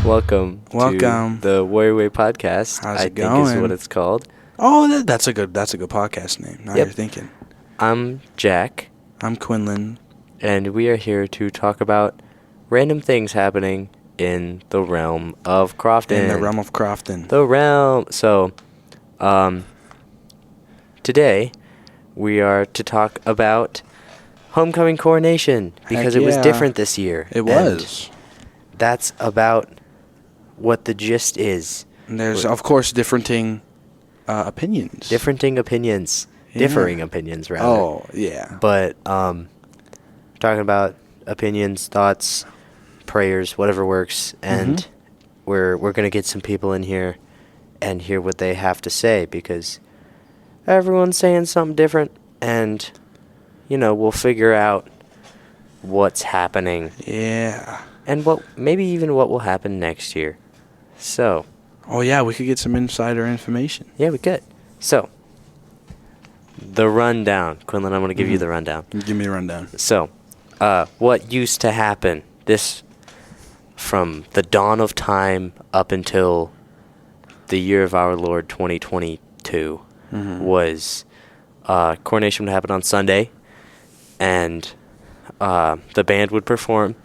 Welcome to the Warrior Way podcast. How's it think going? is what it's called. Oh, that's a good podcast name. Now Yep. you're thinking. I'm Jack, I'm Quinlan. and we are here to talk about random things happening in the realm of Crofton. In the realm of Crofton. So, today we are to talk about Homecoming Coronation because Heck it was yeah. different this year. It And was. that's about what the gist is. And there's, of course, differing opinions. Differing opinions. Yeah. Differing opinions, rather. Oh, yeah. But talking about opinions, thoughts, prayers, whatever works, and we're gonna get some people in here and hear what they have to say because everyone's saying something different, and we'll figure out what's happening Yeah. and what will happen next year. So Oh, yeah, we could get some insider information. yeah, we could. So the rundown, Quinlan. I'm gonna give you the rundown. Give me a rundown. So, what used to happen this from the dawn of time up until the year of our Lord 2022 was Coronation would happen on Sunday, and the band would perform.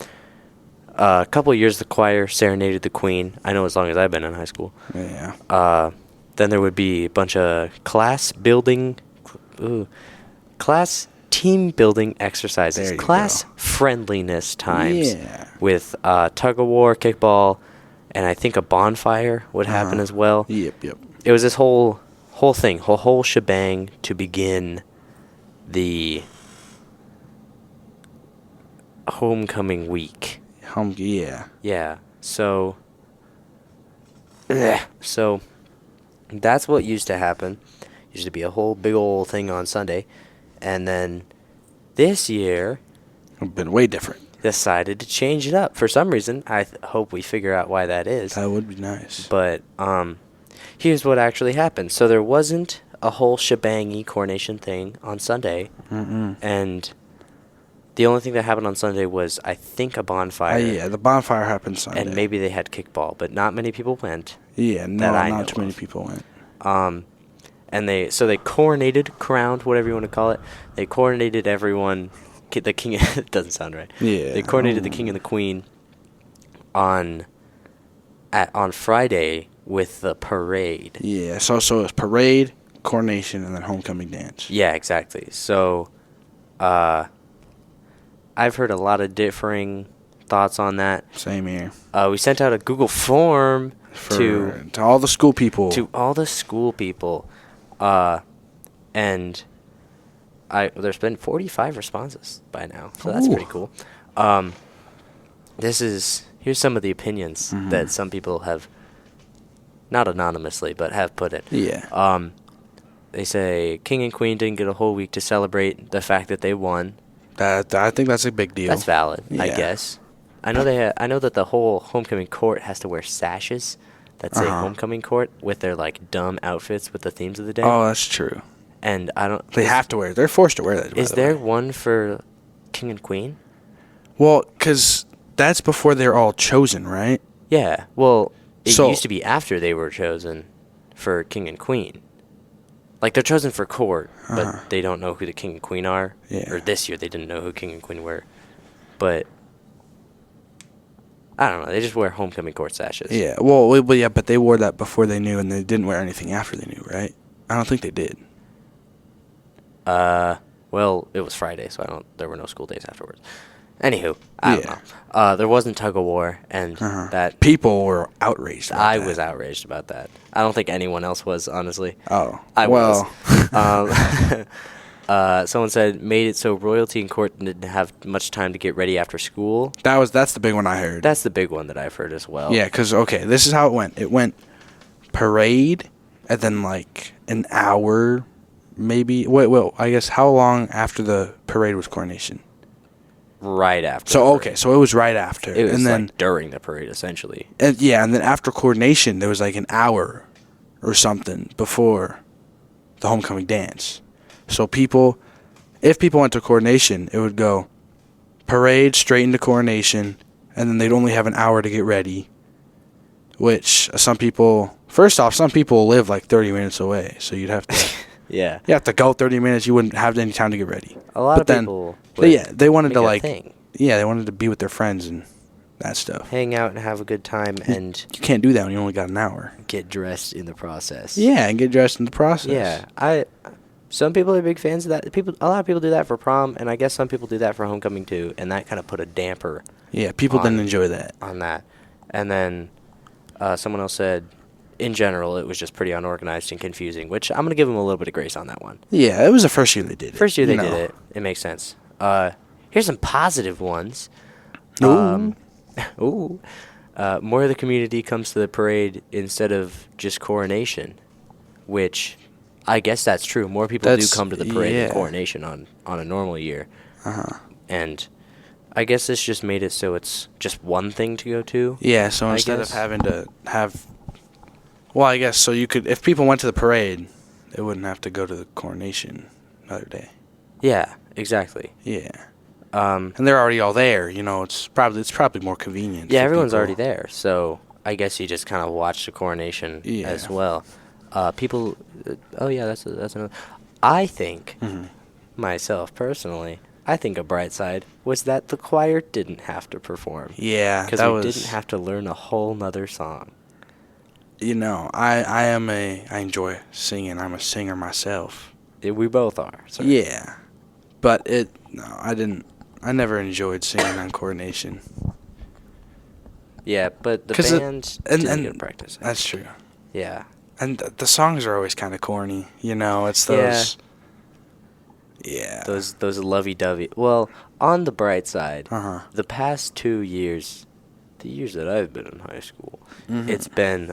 A couple of years the choir serenaded the Queen. I know as long as I've been in high school. Yeah. Then there would be a bunch of class team building exercises, There you class go. friendliness times Yeah. with tug of war, kickball, and I think a bonfire would happen as well. Yep. It was this whole thing, whole shebang to begin the homecoming week. Yeah. Yeah. So that's what used to happen. Used to be a whole big old thing on Sunday. And then this year It's been way different. decided to change it up. For some reason, I hope we figure out why that is. That would be nice. But here's what actually happened. So there wasn't a whole shebangy coronation thing on Sunday. And the only thing that happened on Sunday was, I think, a bonfire. Yeah, the bonfire happened Sunday. And maybe they had kickball, but not many people went. Yeah, that I know not too many of. people went. And they crowned, whatever you want to call it. They coronated everyone. The king. It doesn't sound right. Yeah. They coronated the king and the queen on Friday with the parade. Yeah, so it was parade, coronation, and then homecoming dance. Yeah, exactly. So, I've heard a lot of differing thoughts on that. Same here. We sent out a Google form To all the school people. And there's been 45 responses by now, so that's pretty cool. Here's some of the opinions that some people have, not anonymously, but have put in. Yeah. They say King and Queen didn't get a whole week to celebrate the fact that they won. I think that's a big deal. That's valid, I Yeah. guess. I know that the whole homecoming court has to wear sashes that say homecoming court with their dumb outfits with the themes of the day. Oh, that's true. And I don't. They have to wear it. They're forced to wear that. by Is the there way. one for King and Queen? Well, because that's before they're all chosen, right? Yeah. Well, it So- used to be after they were chosen for King and Queen. Like, they're chosen for court, but they don't know who the King and Queen are. Yeah. Or this year they didn't know who King and Queen were. But I don't know. They just wear homecoming court sashes. Yeah. Well, yeah, but they wore that before they knew, and they didn't wear anything after they knew, right? I don't think they did. Well, it was Friday, so there were no school days afterwards. Anywho, I don't Yeah. know. There wasn't tug of war, and that People were outraged. About I that. was outraged about that. I don't think anyone else was, honestly. Oh. I well. was. Someone said made it so royalty in court didn't have much time to get ready after school. That's the big one I heard. That's the big one that I've heard as well. Yeah, because, okay, this is how it went. It went parade, and then, an hour, maybe. Wait, I guess how long after the parade was coronation? Right after. So, the okay, so it was right after. parade. It was and then, during the parade, essentially. and then after coronation, there was, an hour or something before the homecoming dance. So if people went to coronation, it would go parade straight into coronation, and then they'd only have an hour to get ready. which some people. First off, some people live like 30 minutes away, so you'd have to. Yeah. You have to go 30 minutes. You wouldn't have any time to get ready. A lot But of then, people. they wanted to like. They wanted to be with their friends and that stuff. Hang out and have a good time and. You can't do that when you only got an hour. Get dressed in the process. Yeah, and get dressed in the process. Yeah, some people are big fans of that. A lot of people do that for prom, and I guess some people do that for homecoming too, and that kind of put a damper. Yeah, people didn't enjoy that. On that, and then someone else said, in general, it was just pretty unorganized and confusing. Which I'm gonna give them a little bit of grace on that one. Yeah, it was the first year they did it. First year they did it. It makes sense. Here's some positive ones. Ooh. Ooh. More of the community comes to the parade instead of just Coronation, which I guess that's true. More people do come to the parade than Coronation on a normal year. And I guess this just made it so it's just one thing to go to. Yeah, so instead of having to have... Well, I guess so you could... If people went to the parade, they wouldn't have to go to the Coronation another day. Yeah, exactly. Yeah. And they're already all there, you know, it's probably more convenient. Yeah, everyone's already there, so I guess you just kind of watch the Coronation as well. People, that's another. I think, myself personally, I think a bright side was that the choir didn't have to perform. Yeah, because we didn't have to learn a whole nother song. You know, I enjoy singing. I'm a singer myself. We both are. So. Yeah, but I didn't. I never enjoyed singing on Coronation. Yeah, but the band didn't get to practice. That's true. Yeah. And the songs are always kind of corny. You know, it's those... Yeah. Those lovey-dovey. Well, on the bright side, Uh-huh. the past 2 years, the years that I've been in high school, it's been,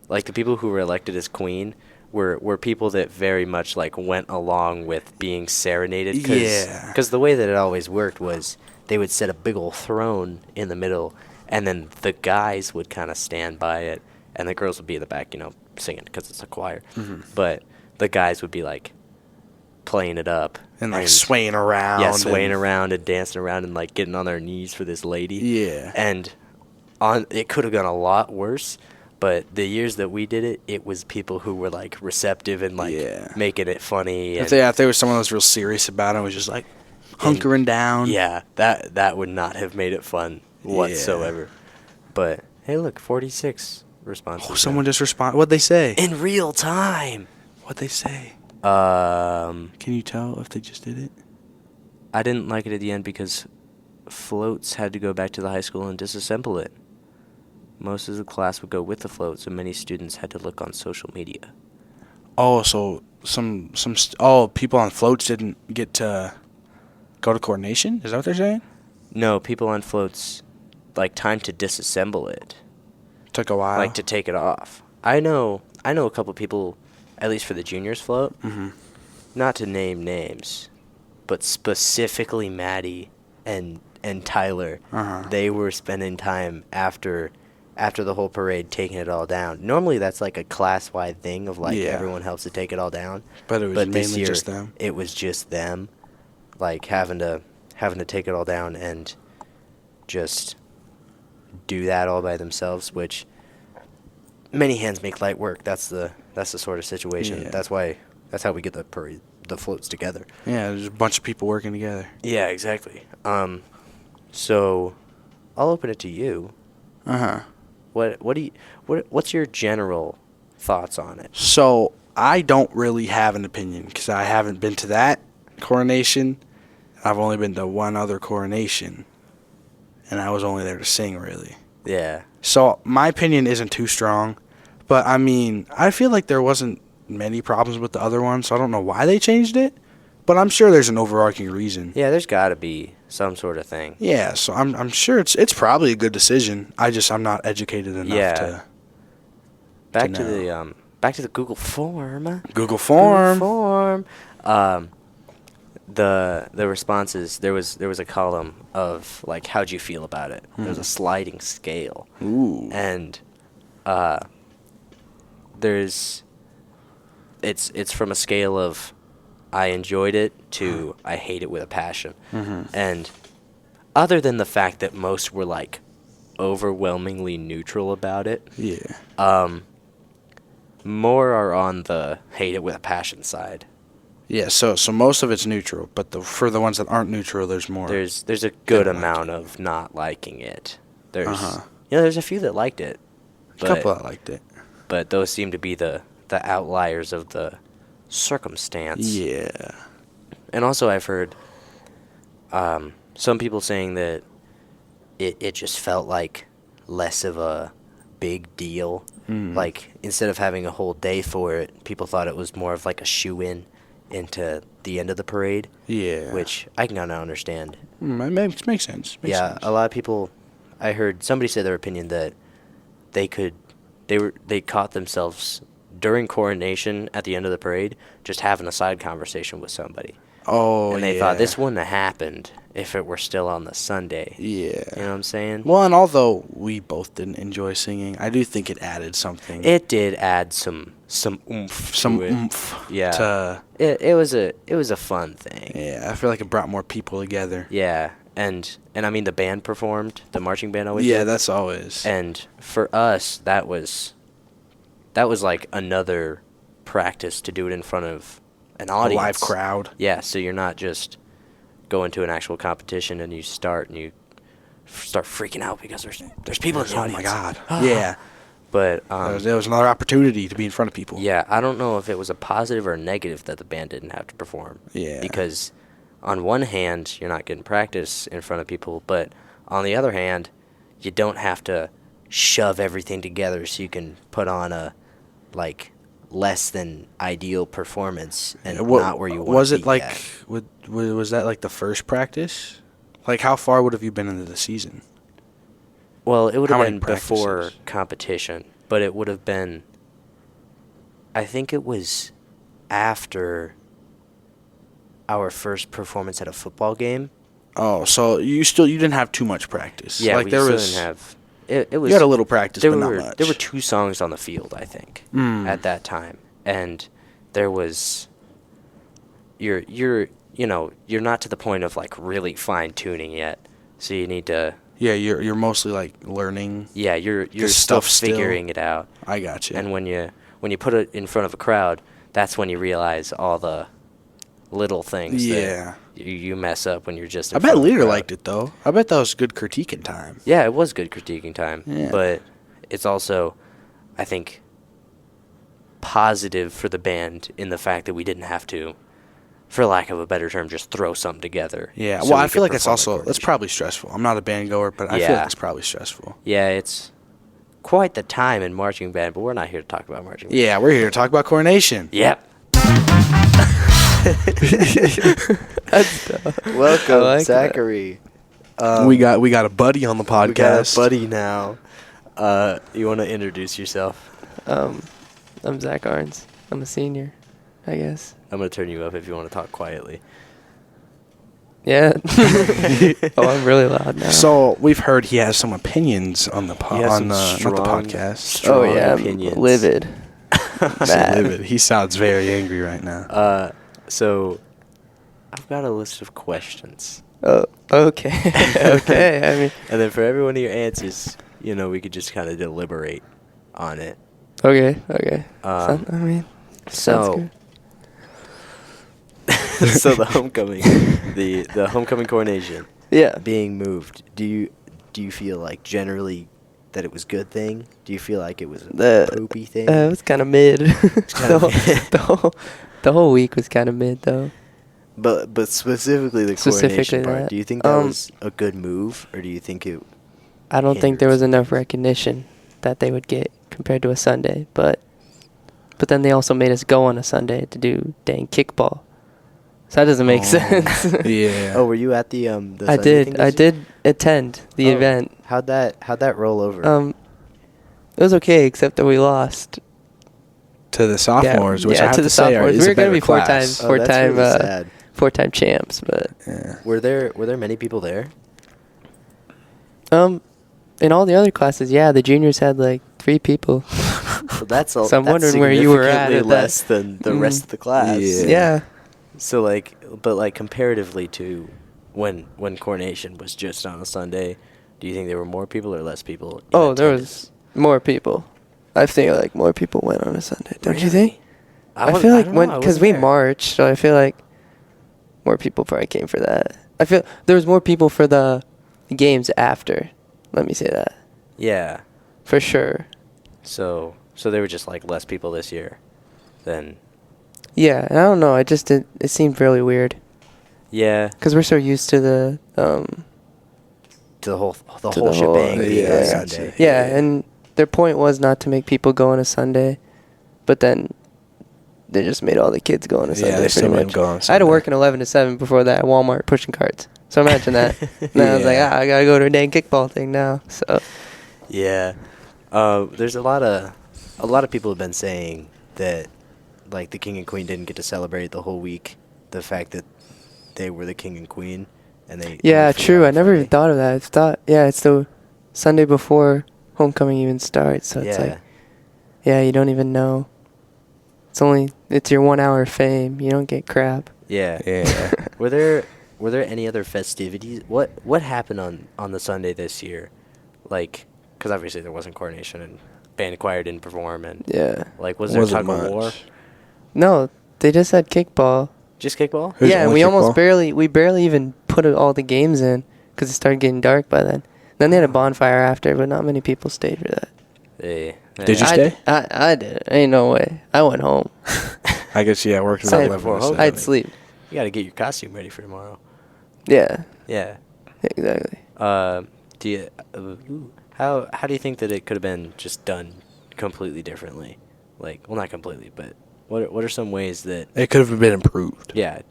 like, the people who were elected as queen were people that very much like went along with being serenaded. Because the way that it always worked was they would set a big old throne in the middle, and then the guys would kind of stand by it, and the girls would be in the back, you know, singing because it's a choir. But the guys would be like playing it up and like swaying around. Yeah, swaying around and dancing around and like getting on their knees for this lady. Yeah. And it could have gone a lot worse. But the years that we did it, it was people who were, like, receptive and, like, making it funny. If there was someone that was real serious about it, was just, like, hunkering down. Yeah, that would not have made it fun whatsoever. But, hey, look, 46 responses. Oh, someone just responded. What'd they say? In real time. What'd they say? Can you tell if they just did it? I didn't like it at the end because floats had to go back to the high school and disassemble it. Most of the class would go with the float, so many students had to look on social media. Oh, so people on floats didn't get to go to Coronation? Is that what they're saying? No, people on floats, like, time to disassemble it. Took a while. Like, to take it off. I know a couple people, at least for the juniors float, not to name names, but specifically Maddie and Tyler, they were spending time after the whole parade taking it all down. Normally that's like a class-wide thing of like everyone helps to take it all down. But it was mainly just them. It was just them, like having to take it all down and just do that all by themselves, which many hands make light work. That's the sort of situation. Yeah. That's how we get the floats together. Yeah, there's a bunch of people working together. Yeah, exactly. So I'll open it to you. What's your general thoughts on it? So I don't really have an opinion because I haven't been to that Coronation. I've only been to one other Coronation, and I was only there to sing, really. Yeah. So my opinion isn't too strong, but I mean, I feel like there wasn't many problems with the other one, so I don't know why they changed it, but I'm sure there's an overarching reason. Yeah, there's got to be some sort of thing. Yeah, so I'm sure it's probably a good decision. I'm not educated enough to. Back to the Google form. Google form. The responses, there was a column of like, how'd you feel about it? There was a sliding scale. Ooh. And it's from a scale of I enjoyed it to I hate it with a passion. And other than the fact that most were like overwhelmingly neutral about it. Yeah. More are on the hate it with a passion side. Yeah, so most of it's neutral, but for the ones that aren't neutral, there's more. There's a good amount of not liking it. There's there's a few that liked it. A couple that liked it. But those seem to be the outliers of the circumstance. Yeah. And also I've heard some people saying that it just felt like less of a big deal. Like, instead of having a whole day for it, people thought it was more of like a shoe-in into the end of the parade. Yeah. Which I can kind of understand. It makes sense. Makes sense. A lot of people, I heard somebody say their opinion that they caught themselves during Coronation at the end of the parade just having a side conversation with somebody. Oh, and they thought this wouldn't have happened if it were still on the Sunday. Yeah. You know what I'm saying? Well, and although we both didn't enjoy singing, I do think it added something. It did add some oomph. Some to it. oomph. Yeah. It was a fun thing. Yeah, I feel like it brought more people together. Yeah. And I mean, the band performed. The marching band always Yeah, did. that's always. And for us, that was like another practice to do it in front of an audience. A live crowd. Yeah, so you're not just going to an actual competition and you start freaking out because there's people in the audience. Oh my God. Yeah. But there was another opportunity to be in front of people. Yeah, I don't know if it was a positive or a negative that the band didn't have to perform. Yeah. Because on one hand, you're not getting practice in front of people, but on the other hand, you don't have to shove everything together so you can put on a less than ideal performance and not where you want to be. Was it was that like the first practice? Like, how far would have you been into the season? Well, it would How have many been before practices? competition, but it would have been, I think it was after our first performance at a football game. Oh, so you didn't have too much practice. Yeah, like we there still was. didn't have. It was. You had a little practice, but not much. There were 2 songs on the field, I think, at that time, and there was. You're not to the point of like really fine tuning yet, so you need to. Yeah, you're mostly like learning. Yeah, you're still figuring it out. I got you. And when you put it in front of a crowd, that's when you realize all the little things. Yeah. That you mess up when you're just. In I bet front of a Leader crowd. liked it though. I bet that was good critiquing time. Yeah, it was good critiquing time. Yeah. But it's also, I think, positive for the band in the fact that we didn't have to, for lack of a better term, just throw something together. Yeah. so Well, we I feel could like it's perform also the that's probably stressful. I'm not a band goer, but I feel Yeah. like it's probably stressful. Yeah, it's quite the time in marching band, but we're not here to talk about marching band. Yeah, we're here to talk about Coronation. Yep. Welcome, like Zachary. We got a buddy on the podcast. We got a buddy now. You want to introduce yourself? I'm Zach Arns. I'm a senior, I guess. I'm going to turn you up if you want to talk quietly. Yeah. Oh, I'm really loud now. So we've heard he has some opinions on the He has some not the strong- podcast. strong oh yeah, opinions. I'm livid. Mad. Livid. He sounds very angry right now. So I've got a list of questions. Oh, okay. Okay. I mean, And then for every one of your answers, we could just kind of deliberate on it. okay. Okay. Um, Sounds So, good. so the homecoming, the homecoming coronation Yeah. being moved. Do you feel like generally that it was a good thing? Do you feel like it was a poopy thing? It was kind of mid. kinda mid. The whole week was kind of mid though. But specifically the Specifically coronation part. that. Do you think that was a good move, or do you think it? I don't think there hinders? was enough recognition that they would get compared to a Sunday, but then they also made us go on a Sunday to do dang kickball. So that doesn't make sense. Yeah. Oh, were you at the I Sunday did. thing I this year? did attend the Oh, event. How'd that roll over? It was okay, except that we lost. To the sophomores, which I have to to the say sophomores. is We a were gonna better be class. Oh, that's really sad. four-time champs, but Yeah. Were there many people there? in all the other classes, yeah, the juniors had like 3 people. So that's So I'm wondering where you were at significantly that. less than the rest of the class. Yeah. Yeah. So but comparatively to when coronation was just on a Sunday, Do you think there were more people or less people? In Oh, there attendance? was more people. I think like more people went on a Sunday. Don't you think? I was- feel like don't know, I because wasn't we there. marched, so I feel like more people probably came for that. I feel there was more people for the games after. Let me say that Yeah. for sure. So there were just like less people this year than. Yeah, and I don't know. It seemed really weird Yeah. because we're so used to the To the whole to whole shebang being yeah, on I Sunday. gotcha. yeah, and their point was not to make people go on a Sunday, but then they just made all the kids go on a Yeah, Sunday. they still pretty made 'em much. go on I had to Sunday. work in 11 to 7 before that at Walmart pushing carts. So imagine that. And I was like, Yeah. I gotta go to a dang kickball thing now. So Yeah. There's a lot of people have been saying that like the king and queen didn't get to celebrate the whole week. The fact that they were the king and queen and they yeah, only flew true. out I never Friday. even thought of that. It's the Sunday before homecoming even starts. So it's like, yeah, you don't even know. It's your 1 hour of fame. You don't get crap. Yeah. Yeah. Were there any other festivities? What happened on the Sunday this year? Like, because obviously there wasn't Coronation and band choir didn't perform and Yeah. like was there Wasn't tug of war? much. No, they just had kickball. Just kickball? Who's Yeah, and only we kickball? barely even put all the games in because it started getting dark by then. Then they had a bonfire after, but not many people stayed for that. Hey, Did you stay? I did. Ain't no way. I went home. I guess, yeah, working Sunday at 11 before to home. 7. I'd sleep. You got to get your costume ready for tomorrow. Yeah, Yeah. exactly. Do you? How do you think that it could have been just done completely differently? Like, well, not completely, but what are some ways that? It could have been improved. Yeah.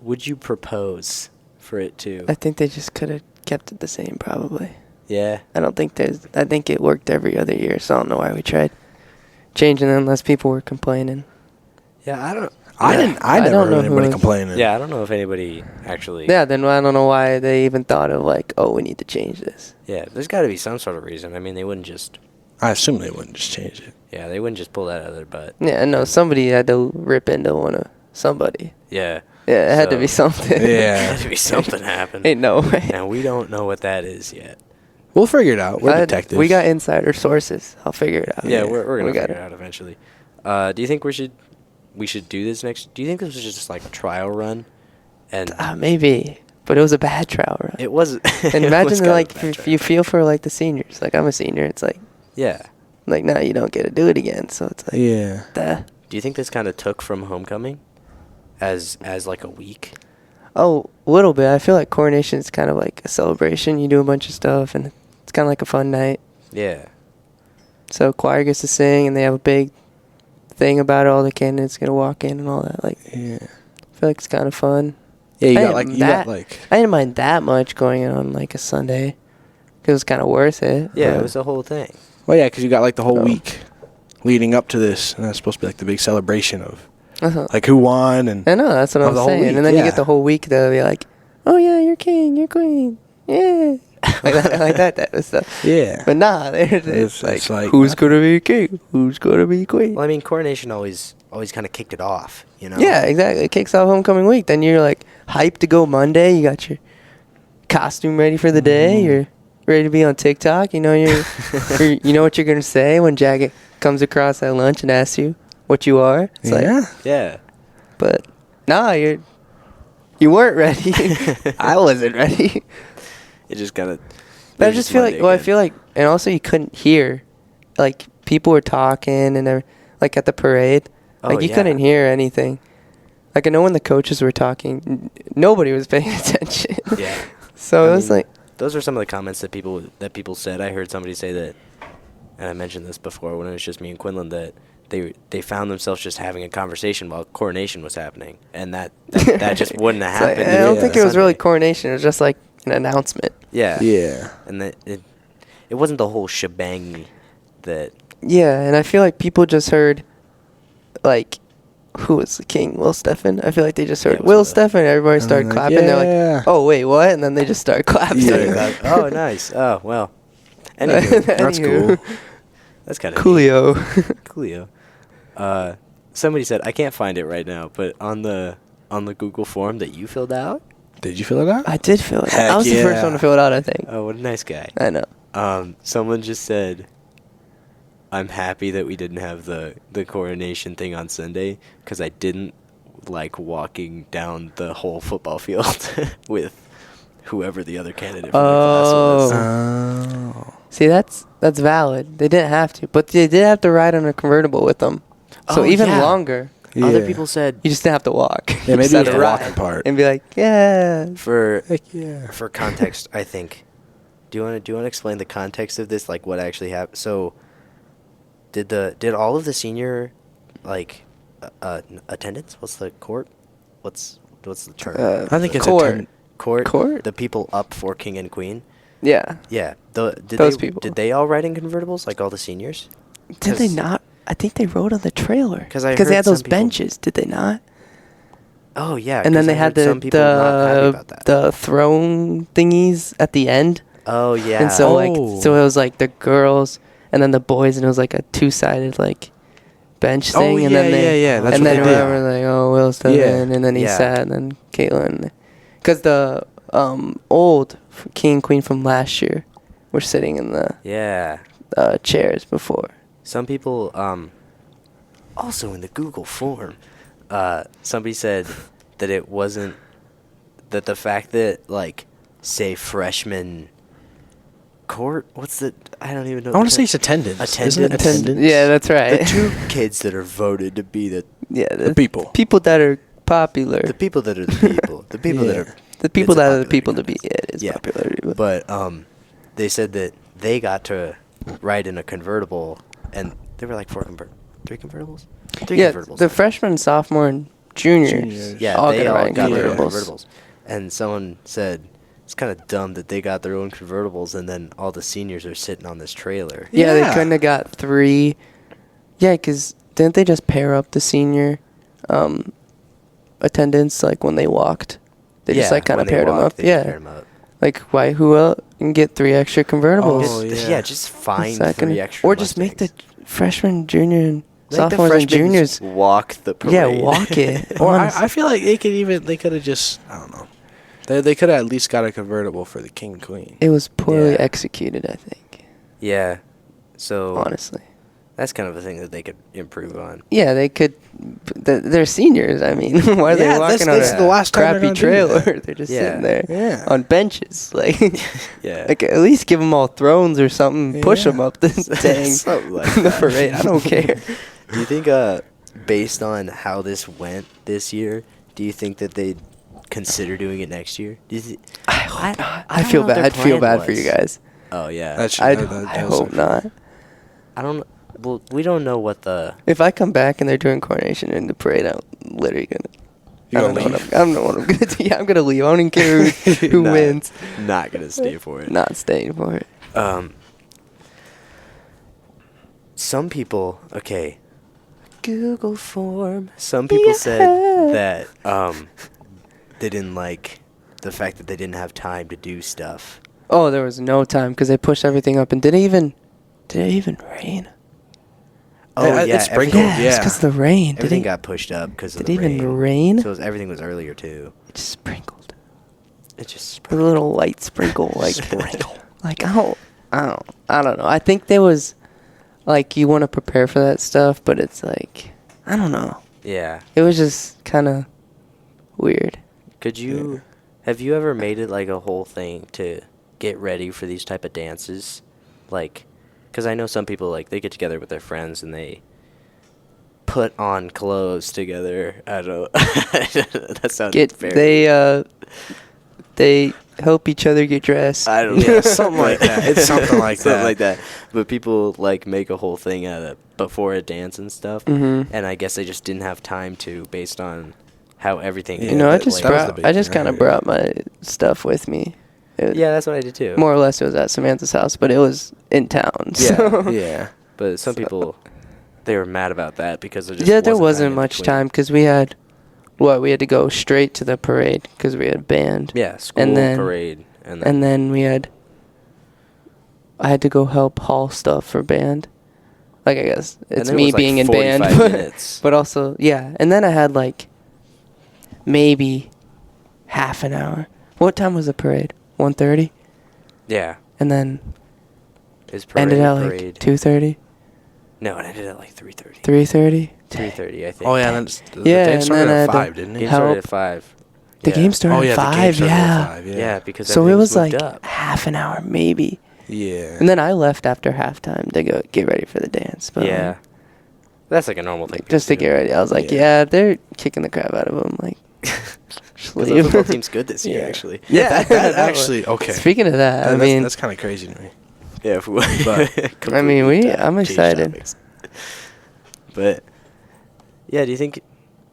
Would you propose for it to? I think they just could have kept it the same, probably. Yeah. I think it worked every other year, so I don't know why we tried changing it unless people were complaining. Yeah. I don't. I yeah. didn't. I I never don't heard know who anybody was- complaining. Yeah, I don't know if anybody actually. Yeah, then I don't know why they even thought of like, oh, we need to change this. Yeah, there's got to be some sort of reason. I mean, they wouldn't just. I assume they wouldn't just change it. Yeah, they wouldn't just pull that out of their butt. Yeah, no, somebody had to rip into somebody. Yeah. Yeah, it had to So- be something. Yeah. There had to be something happen. Ain't no way. And we don't know what that is yet. We'll figure it out. We're detectives. We got insider sources. I'll figure it out. Yeah, we're gonna We figure got it out eventually. Do you think we should do this next? Do you think this was just like a trial run? And Maybe, but it was a bad trial run. it was. And it was imagine kind of like a bad if trial. you feel for like the seniors. Like I'm a senior. It's like Yeah. now you don't get to do it again. So it's like Yeah. duh. Do you think this kind of took from homecoming, as like a week? Oh, a little bit. I feel like Coronation is kind of like a celebration. You do a bunch of stuff, and it's kind of like a fun night. Yeah. So choir gets to sing, and they have a big thing about it. All the candidates get to walk in and all that. Like, Yeah. I feel like it's kind of fun. Yeah, I didn't mind that much going on like a Sunday, 'cause it was kind of worth it. Yeah, but- it was the whole thing. Well, yeah, because you got like the whole Oh. week leading up to this, and that's supposed to be like the big celebration of Uh-huh. like who won and I know, that's what of I'm the whole saying. week, And then you yeah. get the whole week to be like, oh yeah, you're king, you're queen, yeah, like that type of stuff. yeah. But nah, it's It's like, like who's nothing. gonna be king? Who's gonna be queen? Well, I mean, Coronation always kind of kicked it off. You know. Yeah, exactly. It kicks off homecoming week. Then you're like hyped to go Monday. You got your costume ready for the day. Mhm. You're ready to be on TikTok. You know you know what you're gonna say when Jacket comes across at lunch and asks you what you are. It's like, Yeah. Yeah. but nah, you weren't ready. I wasn't ready. It just kind of. But I just feel like, I feel like, and also you couldn't hear, like people were talking and they're like at the parade, like Oh, you yeah. couldn't hear anything. Like I know when the coaches were talking, nobody was paying attention. Yeah. So I it was mean, like, those are some of the comments that people said. I heard somebody say that, and I mentioned this before when it was just me and Quinlan, that they found themselves just having a conversation while Coronation was happening, and that just wouldn't have it's like, happened. I don't Yeah. think it was really Sunday. Coronation. It was just like an announcement. Yeah. Yeah. And that it wasn't the whole shebang that. Yeah, and I feel like people just heard, like, who was the king? Will Steffen? I feel like they just Yeah, heard it was Will Will. Steffen. Everybody And started like, clapping. They're yeah. like, oh, wait, what? And then they just started clapping. Yeah. Oh, nice. Oh, well. Anywho, That's Anywho. cool. that's kind of Coolio. Somebody said I can't find it right now, but on the Google form that you filled out, Did you fill it out? I did fill it out. Heck I was the first yeah. one to fill it out, I think. Oh, what a nice guy. I know. Someone just said, I'm happy that we didn't have the coronation thing on Sunday because I didn't like walking down the whole football field with whoever the other candidate for the class was. Oh. See, that's valid. They didn't have to, but they did have to ride on a convertible with them. So Oh, even yeah. longer. Other people said You just didn't have to walk. Yeah, maybe You just it had was to the ride walking part. and be like, yeah. for Yeah. for context, I think. Do you want to explain the context of this, like what actually happened? So, did all of the senior, like, attendance? What's the court? What's the term? I think it's court. Court. The people up for king and queen. Yeah. Yeah. Those people. Did they all ride in convertibles, like all the seniors? Did they not? I think they rode on the trailer. 'Cause I they heard had those some people- benches, did they not? Oh yeah. And then 'cause they I had heard some people not happy about that. the throne thingies at the end. Oh yeah. And so Oh. so it was like the girls and then the boys, and it was like a two-sided like bench Oh, thing. And yeah, then they, yeah, that's and what then they did. whoever like, oh, Will stood Yeah. in, and then he Yeah. sat, and then Caitlin, because the old king and queen from last year were sitting in the Yeah. chairs before. Some people, also in the Google form, somebody said that it wasn't, that the fact that, like, say freshman court, I don't even know. I want to say it's attendance. Isn't it Attendance. attendance? Yeah, that's right. The two kids that are voted to be the The people. People that are popular. the people that are the people. The people that Yeah. are. The people it's a that are the popularity people to be. contest. Yeah, it is Yeah. popularity. But they said that they got to ride in a convertible, and there were like three convertibles? Three yeah, convertibles. the freshmen, sophomore, and juniors. Juniors. Yeah, all they got all ride in got their own convertibles. convertibles. And someone said, it's kind of dumb that they got their own convertibles and then all the seniors are sitting on this trailer. Yeah, they Yeah. couldn't have got three. Yeah, because didn't they just pair up the senior attendance like when they walked? They just like kind when of they paired them walk, up. they just Yeah. pair 'em up. Like, why? Who else can get three extra convertibles? Oh, Yeah, just find Second- three extra or just make the Mustangs. freshmen, junior, and Make the sophomores and freshmen juniors. walk the parade. Yeah, walk it. Or Honestly. I feel like they could have just, I don't know. They could have at least got a convertible for the king and queen. It was poorly Yeah. executed, I think. Yeah. So Honestly. that's kind of a thing that they could improve on. Yeah, they could. They're seniors. I mean, why are they Yeah, walking that's on the a last time they're crappy gonna do trailer? that. They're just Yeah. sitting there Yeah. on benches. Like, Yeah. like at least give them all thrones or something. Push Yeah. them up the dang Something like the that. parade. I don't care. Do you think, based on how this went this year, do you think that they'd consider doing it next year? Do you I hope not. I I don't feel know what bad. their I'd feel plan bad for you was. guys. Oh yeah. That should- I that does hope suck. not. I don't. Well, we don't know what the. If I come back and they're doing coronation in the parade, I'm literally gonna. You're I don't gonna know leave? I don't know what I'm gonna do. Yeah, I'm gonna leave. I don't even care who Not- wins. Not gonna stay for it. Not staying for it. Some people. Okay. Google form. Some people said that they didn't like the fact that they didn't have time to do stuff. Oh, there was no time because they pushed everything up, and did it even rain? Oh Yeah, yeah, it sprinkled, everything- it's yeah. because of the rain. Did Everything it, got pushed up because of did the it even rain. rain? So everything was earlier too. It just sprinkled. It just A little light sprinkle, like Sprinkle. Like I don't know. I think there was, like, you want to prepare for that stuff, but it's like, I don't know. Yeah. It was just kind of weird. Could you have you ever made it like a whole thing to get ready for these type of dances? Like, because I know some people, like, they get together with their friends and they put on clothes together. I don't know. That sounds very... They help each other get dressed. I don't know. Yeah, something like that. It's something like Something that. like that. But people, like, make a whole thing out of it before a dance and stuff. Mhm. And I guess they just didn't have time to, based on how everything... Yeah, You know, I that- just that was the brought. big I just thing, kind of right? brought my stuff with me. Yeah, that's what I did too. More or less, it was at Samantha's house, but it was in town. So. Yeah. But some So- people, they were mad about that because there just Yeah, there wasn't wasn't time in much between. time because we had to go straight to the parade because we had band. Yeah, school, And then- parade, and And then I had to go help haul stuff for band. Like, I guess it's then it me was, like, being in band, 45 minutes. but also, yeah. And then I had, like, maybe half an hour. What time was the parade? 1:30? Yeah. And then His parade. ended at like 2:30? No, it ended at like 3:30. 3:30? 3:30, I think. Oh yeah, and then the Yeah, game and started then at I had 5, to didn't Game it? help. started at 5. The Yeah. game started Oh yeah, at the game 5, started yeah. at 5. Yeah, because So it everything was like moved up. half an hour maybe. Yeah. And then I left after halftime to go get ready for the dance. But Yeah. That's like a normal thing. just to get ready. I was like, Yeah. yeah, they're kicking the crap out of him. Like, just Because the leave. football team's good this year, Yeah. actually. That that actually okay. Speaking of that, I mean, that's kind of crazy to me. Yeah, if we But- I mean, completely I'm change excited. topics. But yeah, do you think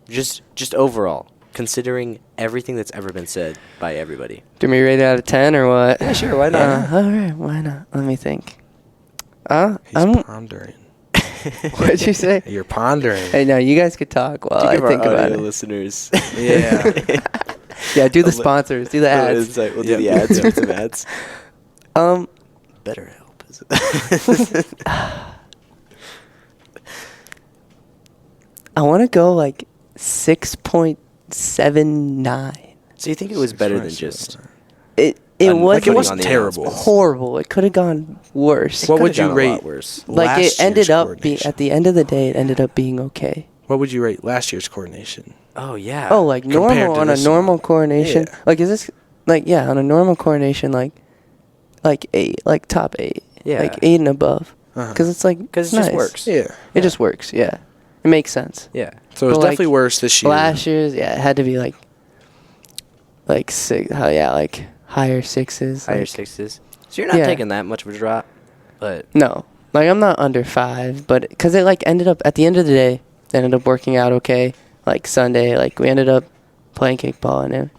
just overall, considering everything that's ever been said by everybody? do we rate it out of 10 or what? Yeah, sure, why not? All right, why not? Let me think. He's I'm. pondering. What'd you say? You're pondering. Hey, no, you guys could talk while to I give think our about audio it. listeners. Yeah. Yeah, do the A li- sponsors, do the ads. Insight. We'll do Yep. the ads. Read some ads. Um, Better help. I want to go like 6.79. So you think it was better than just? It Like, wasn't it wasn't terrible. horrible. It could have gone worse. What would Could've you gone a lot rate? worse. Like last it ended year's up being coordination? at the end of the day. It ended up being okay. What would you rate last year's coordination? Oh yeah. Oh, like Compared normal to on a this normal one. coronation. Yeah. Like is this like yeah on a normal coronation like 8 like top 8 Yeah. like 8 and above Uh-huh. because it's like because it nice. just works. Yeah. It just works. Yeah, it makes sense. Yeah. So it's But, like, definitely worse this year. Last year's yeah it had to be like 6 like higher 6s Higher like, 6s. So you're not Yeah. taking that much of a drop, but No, like I'm not under 5, but because it like ended up at the end of the day, it ended up working out okay. Like Sunday, like we ended up playing kickball and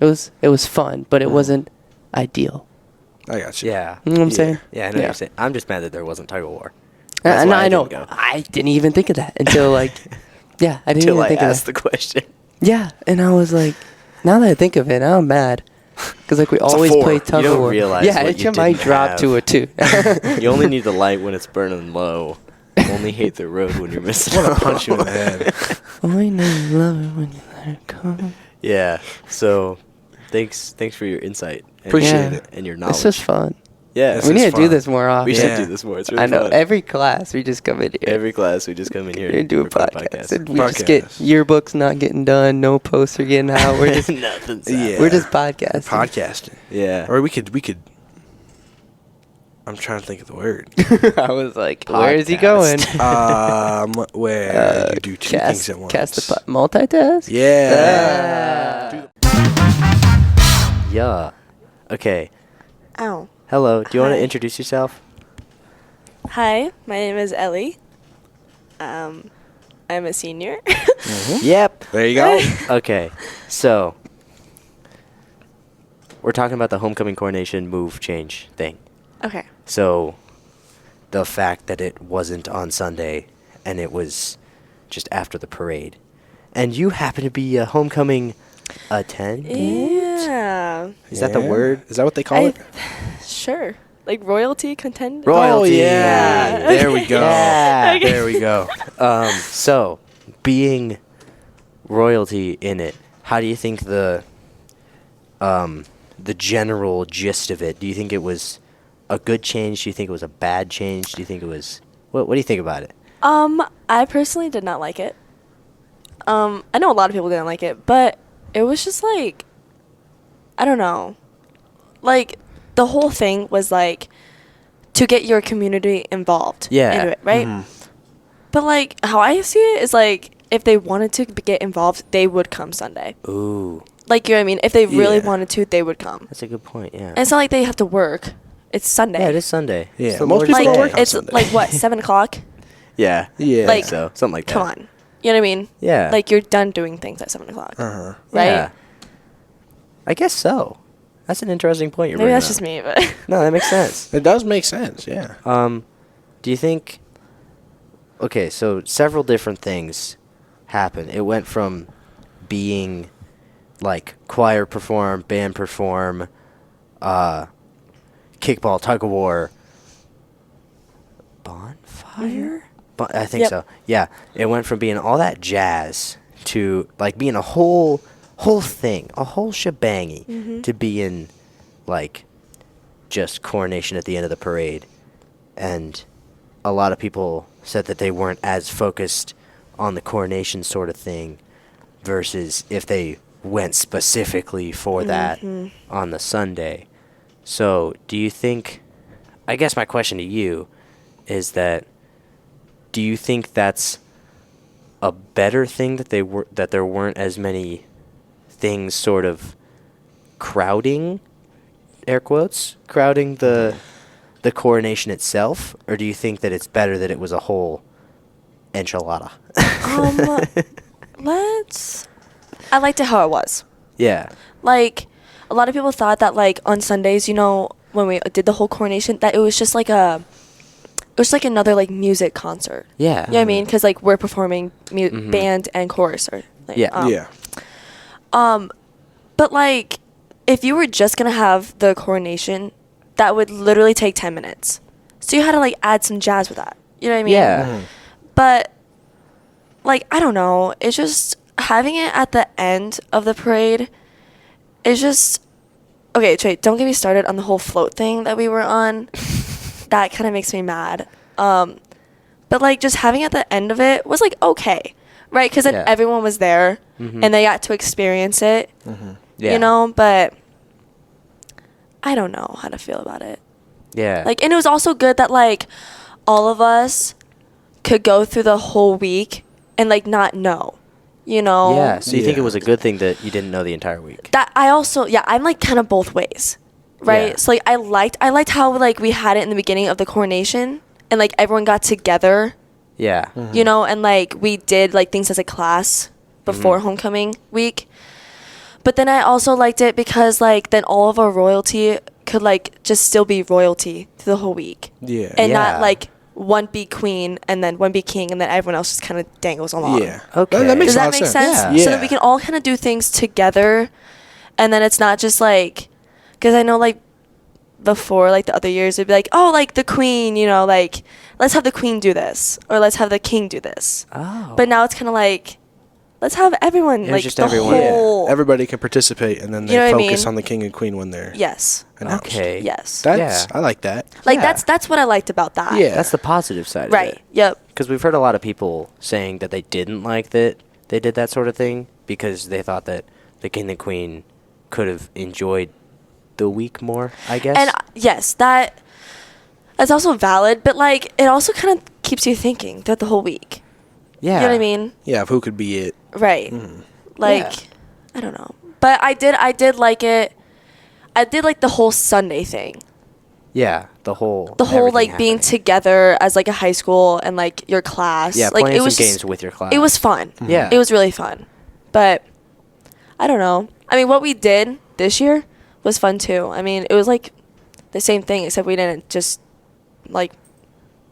it was fun, but it wasn't ideal. I got you. yeah. You know what I'm Yeah. saying? Yeah, I know what you're saying. I'm just mad that there wasn't tug of war. And That's why I know. didn't go. I didn't even think of that until like, yeah, I didn't Until even I think asked of the question. that. Yeah, and I was like, now that I think of it, now I'm mad. Because like we a always 4. play You tug don't of war. realize yeah, what it you might didn't drop have. to a 2. You only need the light when it's burning low. Only hate the road when you're missing. I want to punch you in the head. Only know you love it when you let it go. Yeah. So, thanks for your insight. And Appreciate Yeah. it. And your knowledge. It's just fun. yeah. This We is need to do fun. this more often. We Yeah. should do this more. It's really I know. fun. Every class, we just come in here. Every class, we just come in here and do a record podcast. And we Podcast. just get yearbooks not getting done, no posts are getting out. We're just Nothing's Yeah. we're just podcasting. Podcasting. Yeah. Or we could. I'm trying to think of the word. I was like, where is he going? Podcast. Where you do two things at once. Cast the multitask. Yeah. Yeah. Okay. Ow. Hello. Do you want to Hi. introduce yourself? Hi, my name is Ellie. I'm a senior. Yep. There you go. Okay. So, we're talking about the homecoming coronation move change thing. Okay. So, the fact that it wasn't on Sunday and it was just after the parade. And you happen to be a homecoming attendant? Yeah. Is that the word? Is that what they call it? Sure. Like royalty contend. Royalty. Oh, yeah. There we go. Yeah. Okay. There we go. So, being royalty in it, how do you think the general gist of it? Do you think it was a good change? Do you think it was a bad change? Do you think it was what do you think about it? I personally did not like it. I know a lot of people didn't like it, but it was just like, I don't know. Like, the whole thing was like to get your community involved Yeah. into it, right? Mhm. But like how I see it is like if they wanted to get involved, they would come Sunday. Ooh, Like, you know what I mean? If they really Yeah. wanted to, they would come. that's a good point. Yeah. And it's not like they have to work. It's Sunday. Yeah, it is Sunday. Yeah, It's the most Lord's people Like, don't Day. work on it's Sunday. like what, 7 o'clock? Yeah. Yeah. Like, So something like that. Come on. You know what I mean? Yeah. Like, you're done doing things at 7 o'clock. Uh-huh. Right? Yeah. I guess so. That's an interesting point you're Maybe bringing that's up. just me, but No, that makes sense. It does make sense, yeah. Do you think? Okay, so several different things happen. It went from being like choir perform, band perform, kickball, tug of war, bonfire. I think Yep. so. Yeah, it went from being all that jazz to like being a whole whole thing, a whole shebangy, Mhm. to be in, like, just coronation at the end of the parade. And a lot of people said that they weren't as focused on the coronation sort of thing versus if they went specifically for that Mhm. on the Sunday. So, do you think, I guess my question to you is that, do you think that's a better thing that that there weren't as many things sort of crowding, air quotes, crowding the coronation itself, or do you think that it's better that it was a whole enchilada? Um, I liked it how it was. Yeah. Like, a lot of people thought that, like, on Sundays, when we did the whole coronation, that it was just like another, like, music concert. Yeah. You know what I mean? Because, like, we're performing Mhm. band and chorus. Or, like, Yeah. Yeah. But, like, if you were just going to have the coronation, that would literally take 10 minutes. So you had to, like, add some jazz with that. You know what I mean? Yeah. Mhm. But, like, I don't know. It's just having it at the end of the parade is just... Okay, Trey, don't get me started on the whole float thing that we were on. That kind of makes me mad. But, like, just having it at the end of it was, like, okay. Right? Because then Yeah. everyone was there, Mhm. and they got to experience it. Yeah. You know? But I don't know how to feel about it. Yeah. Like, and it was also good that, like, all of us could go through the whole week and, like, not know, you know? Yeah. So you think it Yeah. was a good thing that you didn't know the entire week? That I also, yeah, I'm, like, kind of both ways, right? Yeah. So, like, I liked how, like, we had it in the beginning of the coronation and, like, everyone got together, Yeah. you know, and, like, we did, like, things as a class before Mhm. homecoming week. But then I also liked it because, like, then all of our royalty could, like, just still be royalty through the whole week. Yeah. And Yeah. not, like, one be queen and then one be king and then everyone else just kind of dangles along. Yeah. Okay. That makes Does a lot that of make sense? Yeah. So that we can all kind of do things together, and then it's not just like, because I know, like, before, like, the other years, it'd be like, oh, like, the queen, you know, like, let's have the queen do this, or let's have the king do this. Oh. But now it's kind of like, let's have everyone, Yeah, like, just the everyone. whole. Yeah. Everybody can participate, and then they You know what I focus mean? on the king and queen when they're Yes. announced. Okay. Yes. That's Yeah. I like that. Like, Yeah. that's what I liked about that. Yeah. That's the positive side Right. of it. Yep. Because we've heard a lot of people saying that they didn't like that they did that sort of thing because they thought that the king and queen could have enjoyed the week more, I guess. And yes, that's also valid, but, like, it also kind of keeps you thinking throughout the whole week. yeah. You know what I mean? Yeah, of who could be it. Right. Mhm. Like, Yeah. I don't know. But I did like it. I did like the whole Sunday thing. Yeah. The whole Like, everything being happening. together as, like, a high school and, like, your class. Yeah, like, playing it some was games just- with your class. It was fun. Yeah. It was really fun. But I don't know. I mean, what we did this year was fun too. I mean, it was like the same thing except we didn't just like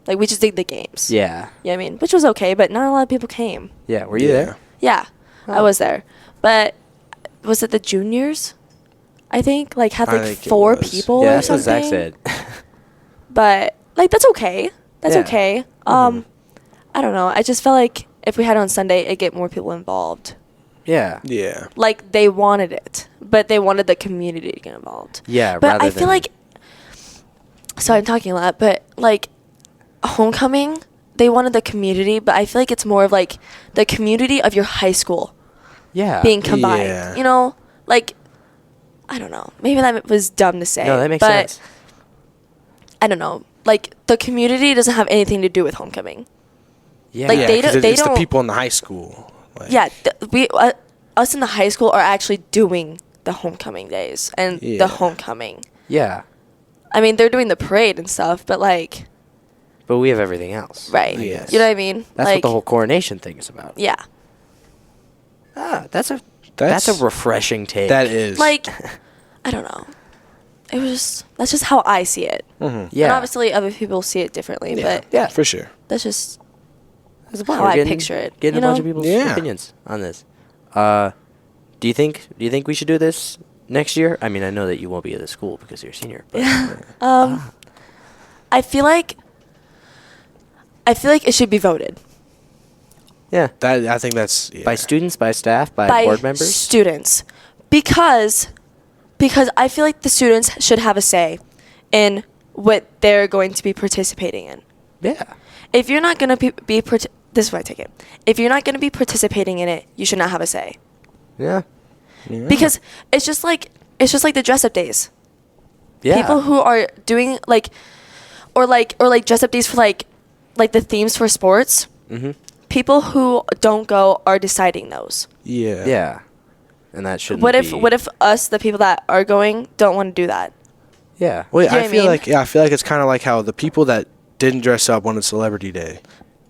we just did the games. Yeah. Yeah, I mean, which was okay, but not a lot of people came. Yeah. Were you Yeah. there? Yeah, I Oh. was there. But was it the juniors? I think like had I like think it 4 was. people Yeah, or that's what something. Zach said. But like that's okay. That's Yeah. okay. I don't know. I just felt like if we had it on Sunday, it'd get more people involved. Yeah. Yeah. Like they wanted it, but they wanted the community to get involved. Yeah. But rather I feel than- like, sorry, I'm talking a lot, but like homecoming, they wanted the community, but I feel like it's more of like the community of your high school Yeah. being combined. Yeah. You know, like I don't know. Maybe that was dumb to say. No, that makes but sense. I don't know. Like the community doesn't have anything to do with homecoming. Yeah. like, Yeah, they 'cause don't- it's the don't- people in the high school. Like, Yeah, we us in the high school are actually doing the homecoming days and Yeah. the homecoming. Yeah. I mean, they're doing the parade and stuff, but like, But we have everything else. right? Yes. You know what I mean? That's like, what the whole coronation thing is about. Yeah. That's a refreshing take. That is. Like, I don't know. It was just that's just how I see it. Mhm. Yeah. And obviously, other people see it differently, Yeah. but Yeah. For sure. that's just That's about how We're I getting- picture it. Getting you a bunch know? of people's Yeah. opinions on this. Do you think we should do this next year? I mean, I know that you won't be at the school because you're a senior. But I feel like it should be voted. Yeah. I think that's By students, by staff, by board members. Students, because I feel like the students should have a say in what they're going to be participating in. Yeah. If you're not going to this is what I take it. If you're not going to be participating in it, you should not have a say. Yeah. Because it's just like the dress up days. Yeah. People who are doing or dress up days for like the themes for sports. Mm-hmm. People who don't go are deciding those. Yeah. Yeah. And that shouldn't What be. if us, the people that are going, don't want to do that? Yeah. Well, Do you know I what I feel mean? like I feel like it's kind of like how the people that didn't dress up wanted Celebrity Day,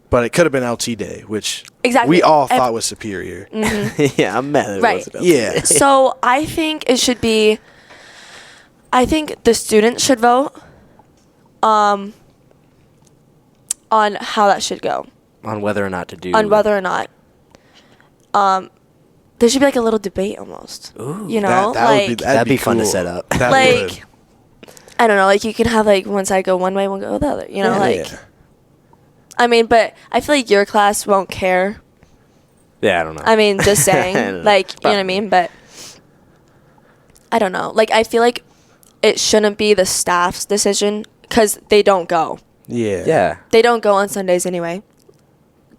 but it could have been LT Day, which Exactly. we all Ev- thought was superior. Yeah, I'm mad. It Right. wasn't Yeah. So I think it should be. I think the students should vote. On how that should go. on whether or not to do. On whether or not. There should be like a little debate almost. Ooh, you know, that would be that'd be fun to cool. set up. That like would. I don't know, like you can have like one side go one way, one go the other. You know, Yeah. like I mean, but I feel like your class won't care. Yeah, I don't know. I mean, just I saying, don't know. like you know what I Probably. mean. But I don't know. Like I feel like it shouldn't be the staff's decision because they don't go. Yeah. yeah. They don't go on Sundays anyway.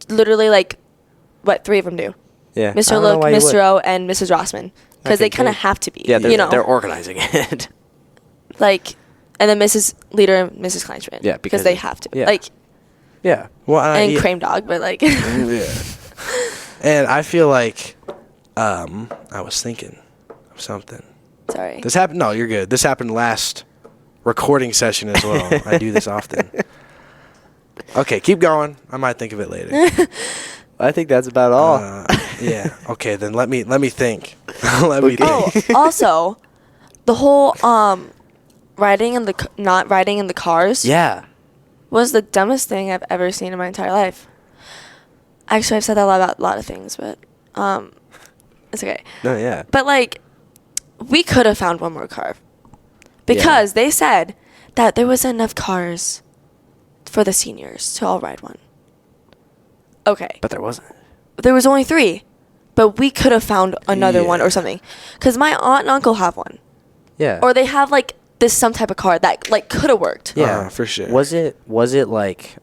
Literally, like what 3 of them do? Yeah. I Mr. don't know Look, why you would. Mr. O, and Mrs. Rossman, because they think kind of they- have to be. Yeah, they're, you know, they're organizing it. like, and then Mrs. Leader and Mrs. Kleinschmidt. Yeah, because they it- have to. yeah. Like, yeah. Well, and yeah. Cream Dog, but like, Yeah. And I feel like I was thinking of something. sorry. This happened. No, you're good. This happened last recording session as well. I do this often. Okay, keep going. I might think of it later. I think that's about all. Yeah. Okay, then let me think. Let me think. Oh, also, the whole riding in the not riding in the cars yeah. was the dumbest thing I've ever seen in my entire life. Actually, I've said that about a lot of things, but it's okay. No, yeah. But like, we could have found one more car because they said that there was enough cars for the seniors to all ride one. Okay, But there wasn't. there was only 3, but we could have found another one Yeah. or something. Because my aunt and uncle have one, Yeah. or they have like this some type of car that like could have worked. yeah, for sure. Was it like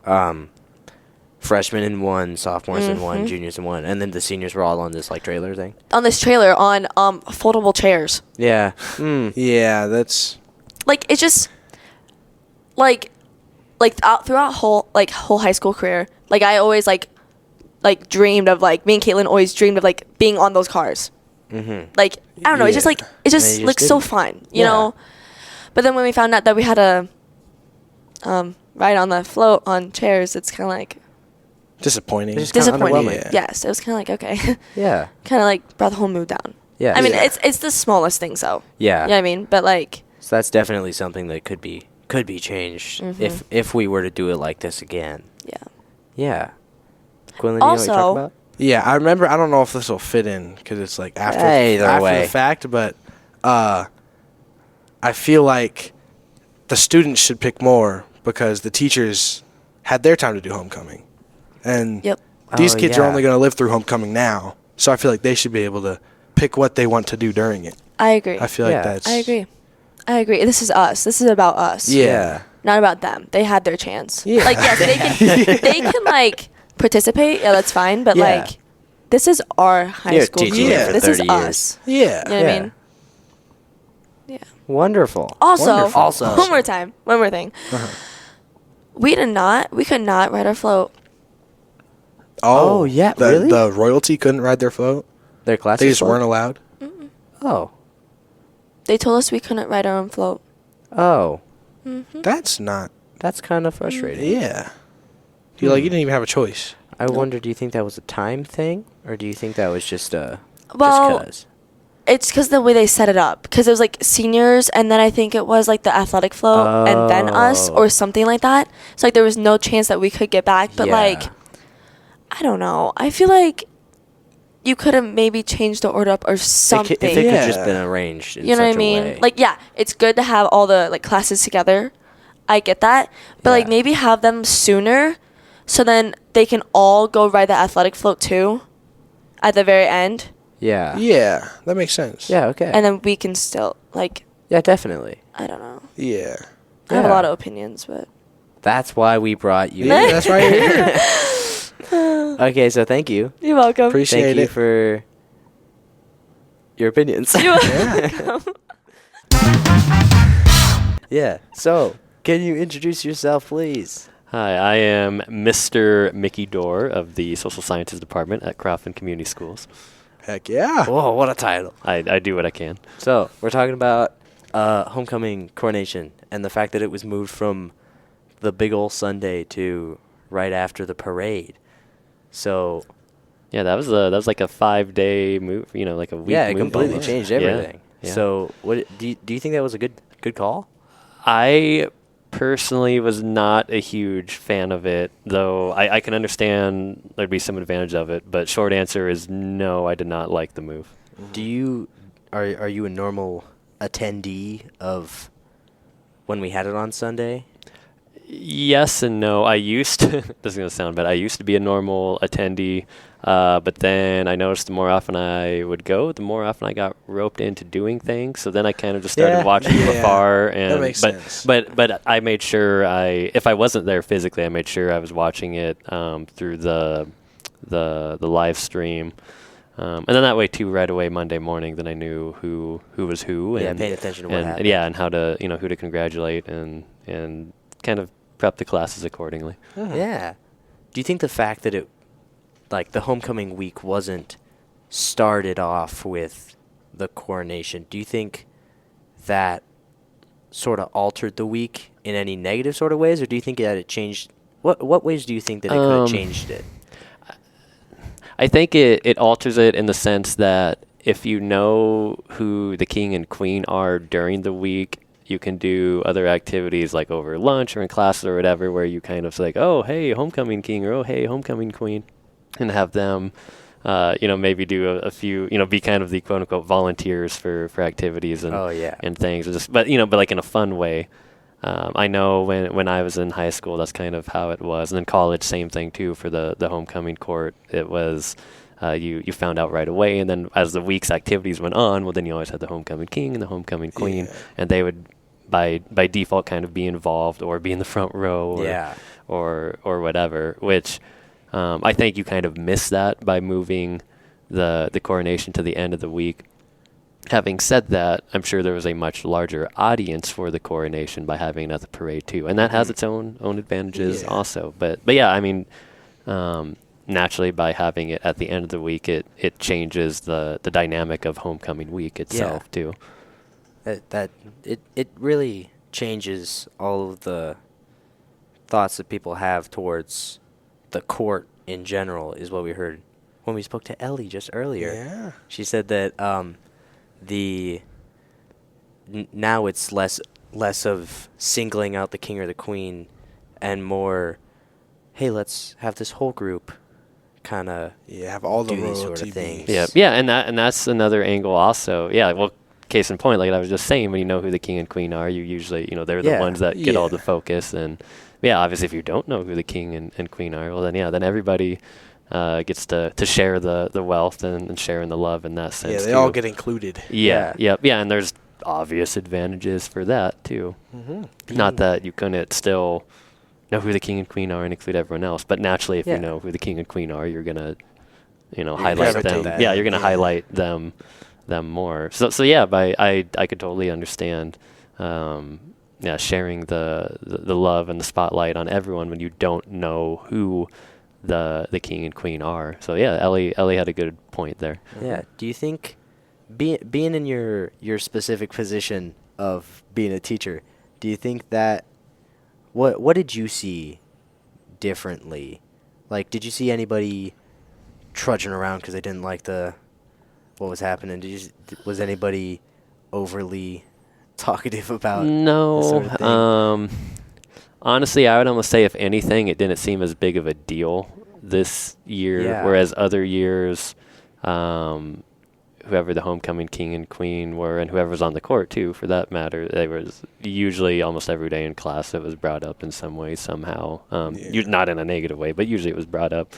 freshmen in one, sophomores in one, Mhm. juniors in one, and then the seniors were all on this like trailer thing? On this trailer on foldable chairs. Yeah. Mm. Yeah, that's. Like it's just like throughout whole high school career, like I always like dreamed of like me and Caitlin always dreamed of like being on those cars. Mm-hmm. Like I don't know, it's just Yeah. like it just And you looks just so didn't. fun, you Yeah. know. But then when we found out that we had to ride on the float on chairs, it's kind of like Disappointing. It's just kinda disappointing. underwhelming. Yes, it was kind of like okay, Yeah. kind of like brought the whole mood down. Yeah. I mean, Yeah. it's the smallest thing, so Yeah. you know what I mean. But like, So that's definitely something that could be changed Mhm. if we were to do it like this again. yeah. Yeah. Quinlan, you know what you're Also- talking about? Yeah, I remember. I don't know if this will fit in because it's like after Either way. the fact, but I feel like the students should pick more because the teachers had their time to do homecoming, and Yep. these Oh, kids are yeah. only going to live through homecoming now. So I feel like they should be able to pick what they want to do during it. I agree. I feel Yeah. like that's. I agree. I agree. This is us. This is about us. Yeah. Not about them. They had their chance. Yeah. Like yes, they can like participate. Yeah, that's fine. But Yeah. like, this is our high You're school teaching career. it for This is 30 us. years. Yeah. You know what I Yeah. mean? Yeah. Wonderful. Also, Wonderful. Also. one more time. One more thing. Uh-huh. We could not ride our float. Oh, yeah, The, really? The royalty couldn't ride their float. Their classes They just full? weren't allowed. Oh. They told us we couldn't ride our own float. Oh. That's not. That's kind of frustrating. Yeah. You like you didn't even have a choice. I wonder, do you think that was a time thing? Or do you think that was just Well, just 'cause? It's because the way they set it up. Because it was like seniors, and then I think it was like the athletic float, and then us, Oh. or something like that. So like there was no chance that we could get back. But Yeah. like, I don't know. I feel like you could have maybe changed the order up or something. If it could Yeah. just been arranged in You know what I such a mean? way. Like, yeah, it's good to have all the like classes together. I get that, but like Yeah. maybe have them sooner, so then they can all go ride the athletic float too at the very end. Yeah. Yeah, that makes sense. Yeah, okay. And then we can still, like, yeah, definitely. I don't know. Yeah. I have a Yeah. lot of opinions, but. That's why we brought you. Yeah, that's why you're here. Okay, so thank you. You're welcome. Appreciate Thank you it. for your opinions. You're Yeah. welcome. Yeah. So, can you introduce yourself, please? Hi, I am Mr. Mickey Doerr of the Social Sciences Department at Crofton Community Schools. Heck yeah. Whoa, what a title. I do what I can. So, we're talking about homecoming coronation and the fact that it was moved from the big ol' Sunday to right after the parade. So, Yeah, that was like a 5-day move, like a week. yeah, it move completely almost. changed Yeah, everything. yeah. So, what do you think that was a good call? I personally was not a huge fan of it, though I can understand there'd be some advantage of it, but short answer is no, I did not like the move. Do you are you a normal attendee of when we had it on Sunday? Yes and no. I used to, this is going to sound bad, I used to be a normal attendee, but then I noticed the more often I would go, the more often I got roped into doing things. So then I kind of just started Yeah. watching from Yeah, afar. that And makes but, sense. But I made sure if I wasn't there physically, I made sure I was watching it through the live stream. And then that way too, right away Monday morning, then I knew who was who. Yeah, And, paying attention to what and happened. yeah, and how to, who to congratulate and kind of prep the classes accordingly. Yeah. Do you think the fact that the homecoming week wasn't started off with the coronation, do you think that sort of altered the week in any negative sort of ways, or do you think that it changed? What ways do you think that it could have changed it? I think it alters it in the sense that if you know who the king and queen are during the week, you can do other activities like over lunch or in class or whatever, where you kind of like, oh, hey, homecoming king, or oh, hey, homecoming queen, and have them, maybe do a few, be kind of the quote unquote volunteers for activities and Oh, yeah. and things, but like in a fun way. I know when I was in high school, that's kind of how it was, and then college, same thing too for the homecoming court. It was. You found out right away, and then as the week's activities went on, well, then you always had the homecoming king and the homecoming queen, and they would by default kind of be involved or be in the front row or whatever, which I think you kind of miss that by moving the coronation to the end of the week. Having said that, I'm sure there was a much larger audience for the coronation by having it at the parade too, and that has its own advantages also. But yeah, I mean, naturally by having it at the end of the week, it changes the dynamic of homecoming week itself too. It really changes all of the thoughts that people have towards the court in general, is what we heard when we spoke to Ellie just earlier. Yeah. She said that now it's less of singling out the king or the queen and more, hey, let's have this whole group kind of Have all the do these royalty sort of things. Yeah, and that's another angle also. Yeah, well, case in point, like I was just saying, when you know who the king and queen are, you usually, they're the ones that get all the focus. And yeah, obviously if you don't know who the king and queen are, well then everybody gets to share the wealth and share in the love in that sense. Yeah, they too. all get included. Yeah, and there's obvious advantages for that too. Mm-hmm. Not that you couldn't still know who the king and queen are and include everyone else, but naturally if you know who the king and queen are, you're gonna highlight gravitate them. that. Yeah, you're gonna Yeah. highlight them more. So yeah, I could totally understand sharing the love and the spotlight on everyone when you don't know who the king and queen are. So yeah, Ellie had a good point there. Yeah. Do you think being in your specific position of being a teacher, do you think that what did you see differently? Like, did you see anybody trudging around because they didn't like what was happening? Was anybody overly talkative about No. this sort of thing? Honestly, I would almost say if anything, it didn't seem as big of a deal this year, Yeah. whereas other years, whoever the homecoming king and queen were, and whoever was on the court too, for that matter. They was usually almost every day in class it was brought up in some way somehow. Not in a negative way, but usually it was brought up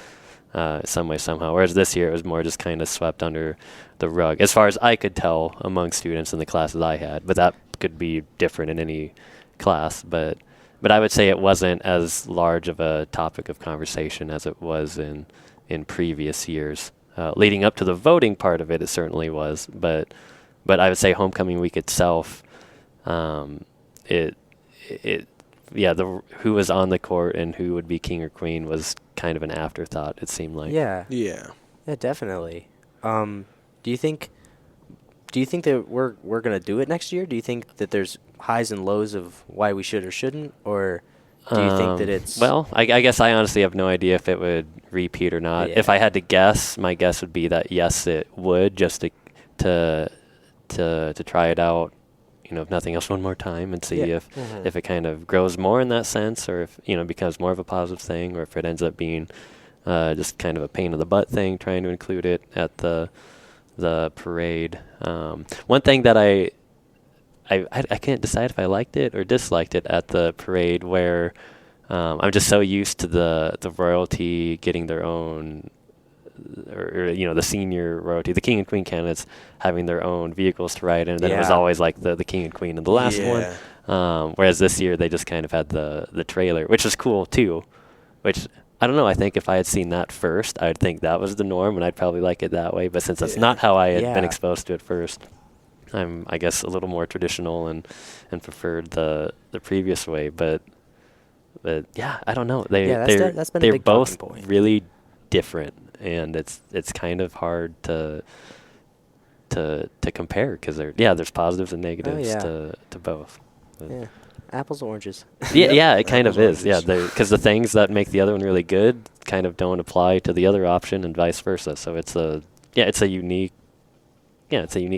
some way somehow. Whereas this year it was more just kind of swept under the rug, as far as I could tell among students in the classes I had. But that could be different in any class. But I would say it wasn't as large of a topic of conversation as it was in previous years. Leading up to the voting part of it, it certainly was. But I would say homecoming week itself, who was on the court and who would be king or queen was kind of an afterthought, it seemed like. Yeah, definitely. Do you think that we're gonna do it next year? Do you think that there's highs and lows of why we should or shouldn't, or do you think that it's... Well, I guess I honestly have no idea if it would repeat or not. Yeah. If I had to guess, my guess would be that yes, it would, just to try it out, if nothing else, one more time and see if it kind of grows more in that sense, or if becomes more of a positive thing, or if it ends up being just kind of a pain in the butt thing, trying to include it at the parade. One thing that I can't decide if I liked it or disliked it at the parade, where I'm just so used to the royalty getting their own, or the senior royalty, the king and queen candidates having their own vehicles to ride in, and then it was always like the king and queen in the last one. Whereas this year they just kind of had the trailer, which was cool too, which I don't know. I think if I had seen that first, I'd think that was the norm, and I'd probably like it that way. But since that's not how I had been exposed to it first, I'm, I guess, a little more traditional and preferred the previous way. But yeah, I don't know. That's been a they're big both talking point. really different, and it's kind of hard to compare, because there's positives and negatives to both. But Yeah, apples and oranges. Yeah, it kind of Apples is. and Yeah, oranges. because the things that make the other one really good kind of don't apply to the other option, and vice versa. So it's a unique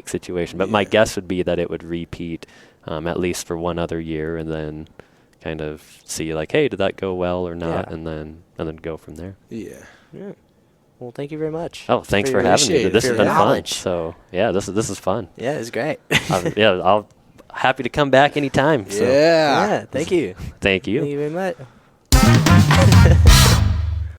situation. But my guess would be that it would repeat at least for one other year, and then kind of see like, hey, did that go well or not, and then go from there. Yeah. Yeah. Well, thank you very much. Oh, thanks for your- having me. appreciate it. This for has your been fun. knowledge. So yeah, this is fun. Yeah, it's great. I'll happy to come back anytime. So Yeah. Thank you. thank you. Thank you very much.